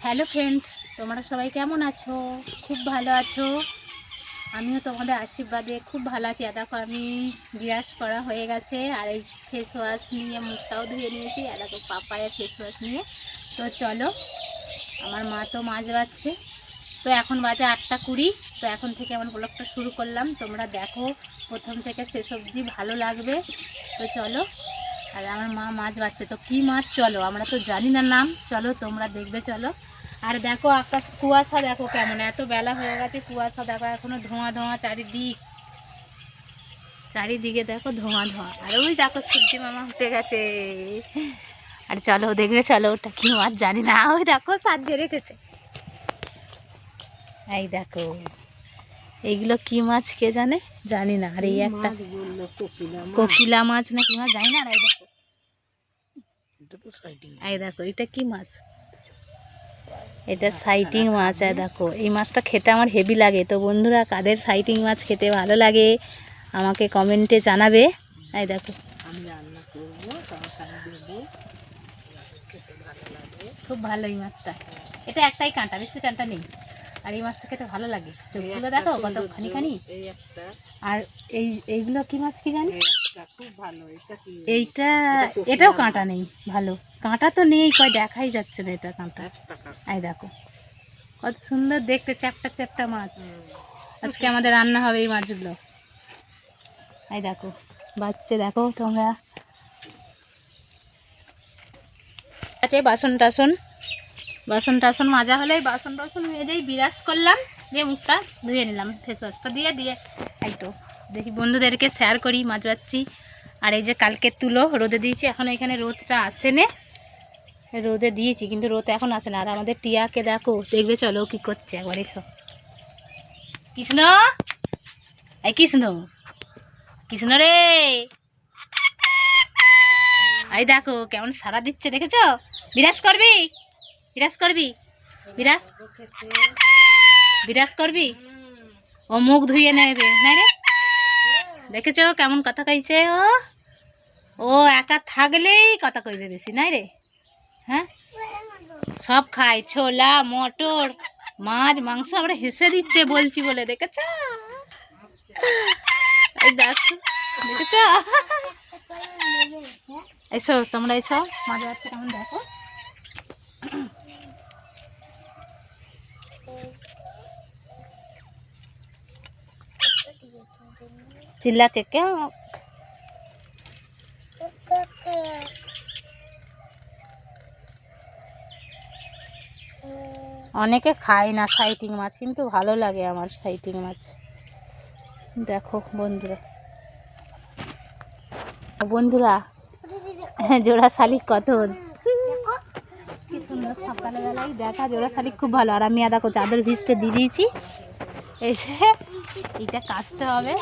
Hello friend, তোমরা সবাই কেমন আছো? খুব ভালো আছো? আমিও তোমাদের আশীর্বাদে খুব ভালো আছি। দেখো আমি বিরাস করা হয়ে গেছে, আর এই ফেস ওয়াশ নিয়ে মুখটাও ধুয়ে নিয়েছি। দেখো পাপায়া ফেস ওয়াশ নিয়ে। তো চলো, আমার মা তো মাছ বাচ্ছে। তো এখন বাজে 8:20। তো এখন থেকে আমার ব্লগটা শুরু করলাম। তোমরা দেখো প্রথম থেকে শেষ অবধি, ভালো লাগবে। তো চলো, আর আমার মা মাছ বাচ্ছে। তো কি মাছ চলো, আমরা তো জানি না নাম। চলো তোমরা দেখবে, চলো। আর দেখো আকাশ, কুয়াশা দেখো কেমন, এত বেলা হয়ে গেছে, কুয়াশা দেখো এখনো ধোঁয়া ধোঁয়া চারিদিকে দেখো ধোঁয়া ধোঁয়া। আর ওই দেখো সূর্যি মামা উঠে গেছে। আর চলো দেখবে, চলো ওটা কি মাছ জানি না। ওই দেখো সাজিয়ে রেখেছে, এই দেখো এইগুলো কি মাছ কে জানে, জানি না। আর এই একটা কোকিলা মাছ না কি মাছ জানি না। আর এই দেখো এটা কি মাছ, এটা সাইটিং মাছ। দেখো এই মাছটা খেতে আমার হেভি লাগে। তো বন্ধুরা, কাদের সাইটিং মাছ খেতে ভালো লাগে আমাকে কমেন্টে জানাবে। এই দেখো খুব ভালো এই মাছটা। এটা একটাই কাঁটা, বেশি কাঁটা নেই। আর এই মাছটা খেতে ভালো লাগে। চোখগুলো দেখো কত খানি। আর এইগুলো কি মাছ কি জানি, এইটা এটাও কাঁটা নেই। ভালো কাঁটা তো নেই, কয় দেখাই যাচ্ছে না এটা কাঁটা। এই দেখো কত সুন্দর দেখতে, চ্যাপটা চ্যাপটা মাছ। আজকে আমাদের রান্না হবে এই মাছগুলো। এই দেখো বাচ্চা, দেখো তোমরা। আচ্ছা, বাসন টাসন মাজা হলেই বাসন টাসন মেজেই বিরাজ করলাম, দিয়ে মুখটা ধুয়ে নিলাম ফেস ওয়াশটা দিয়ে একটু দেখি বন্ধুদেরকে শেয়ার করি মাছ বাচ্ছি। আর এই যে কালকে তুলো রোদে দিয়েছি, এখন এখানে রোদটা আসে নে, রোদে দিয়েছি কিন্তু রোদ এখন আসে না। আর আমাদের টিয়াকে দেখো, দেখবে চলো কি করছে একবার। এসো কৃষ্ণ, এই কৃষ্ণ, কৃষ্ণ রে, এই দেখো কেমন সাড়া দিচ্ছে, দেখেছো? বিরাজ করবি, বিরাজ করবি, বিরাজ করবি। ও মুখ ধুয়ে নেবে না রে, দেখেছো কেমন কথা কইছে ও। ও একা থাকলেই কথা কইবে বেশি, নাই রে? হ্যাঁ, সব খায়, ছোলা মটর মাছ মাংস, আমরা হেসে দিচ্ছে বলছি বলে, দেখেছো? এই দেখো, দেখেছো? এসো তোমরা, এসো মাছ বাচ্চা কেমন দেখো। চিল্লাচ্ছে কেউ। অনেকে খায় না সাইটিং মাছ, কিন্তু ভালো লাগে আমার সাইটিং মাছ। দেখো বন্ধুরা হ্যাঁ, জোড়া শালিক কত কি সুন্দর সকালবেলায় দেখা। জোড়া শালিক খুব ভালো। আর আমি দেখো চাদর ভিজতে দিয়ে দিয়েছি, এসে এইটা কাচতে হবে।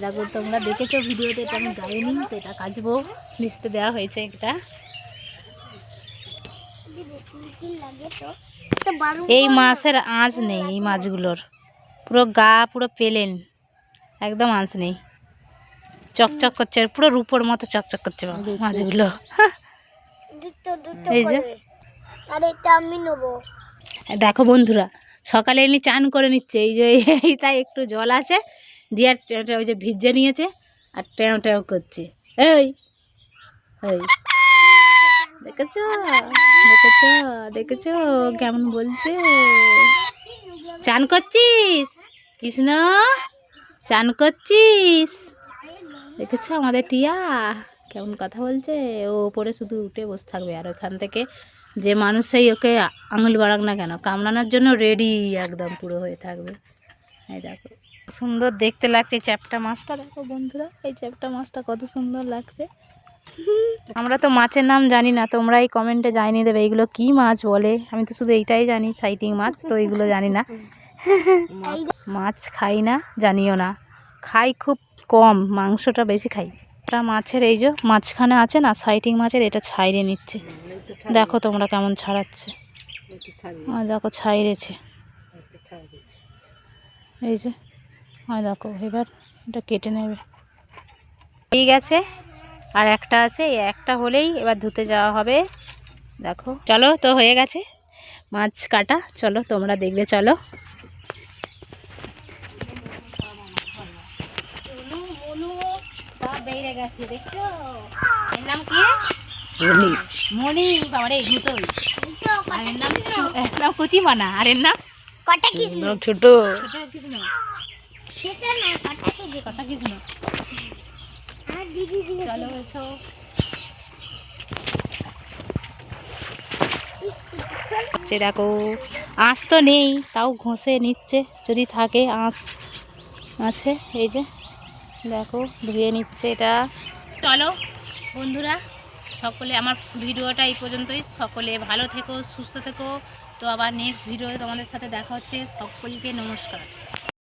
দেখো তোমরা দেখেছো ভিডিওতে, এটা আমি গাইনি, তো এটা কাচবো, ভিজতে দেওয়া হয়েছে এটা। এই মাছের আঁচ নেই, এই মাছগুলোর পুরো গা পুরো প্লেন, একদম আঁচ নেই, চকচক করছে, পুরো রূপোর মতো চকচক করছে মাছগুলো। এই যে দেখো বন্ধুরা, সকালে এমনি চান করে নিচ্ছে, এই যে এইটা একটু জল আছে দিয়ে, ওই যে ভিজে নিয়েছে আর টেও টেও করছে। এই দেখেছো, দেখেছো, দেখেছো কেমন বলছে, চান করছিস কৃষ্ণ, চান করছিস? দেখেছো আমাদের টিয়া কেমন কথা বলছে। ও ওপরে শুধু উঠে বসে থাকবে, আর ওখান থেকে যে মানুষ সেই ওকে আঙুল বাড়াক না কেন, কামড়ানোর জন্য রেডি একদম পুরো হয়ে থাকবে। এই দেখো সুন্দর দেখতে লাগছে চ্যাপটা মাছটা, দেখো বন্ধুরা এই চ্যাপটা মাছটা কত সুন্দর লাগছে। আমরা তো মাছের নাম জানি না, তোমরা এই কমেন্টে জানিয়ে দেবে এইগুলো কি মাছ বলে। আমি তো শুধু এইটাই জানি, সাইটিং মাছ, তো এইগুলো জানি না। মাছ খাই না, জানিও না, খাই খুব কম, মাংসটা বেশি খাই। এটা মাছের এই যে মাঝখানে আছে না সাইটিং মাছের, এটা ছাইড়ে নিচ্ছে, দেখো তোমরা কেমন ছাড়াচ্ছে। দেখো ছাইড়েছে, এই যে দেখো, এবার এটা কেটে নেবে। ঠিক আছে, আর একটা আছে, একটা হলেই এবার ধুতে যাওয়া হবে। দেখো চলো, তো হয়ে গেছে, মাছ কাটা। চলো তোমরা দেখবে, চলো। দেখছো এর নাম কি? মনি। বাবারে ঘুতোই। আর এর নাম কুচি মানা। আর এর নাম ছোট কৃষ্ণ। কটা কৃষ্ণ। চলো এসো। দেখো আঁশ তো নেই, তাও ঘষে নিচ্ছে, যদি থাকে আঁশ আছে। এই যে দেখো ধুয়ে নিচ্ছে এটা। চলো বন্ধুরা, সকলে আমার ভিডিওটা এই পর্যন্তই। সকলে ভালো থেকো, সুস্থ থেকো। তো আবার নেক্সট ভিডিও তোমাদের সাথে দেখা হচ্ছে। সকলকে নমস্কার।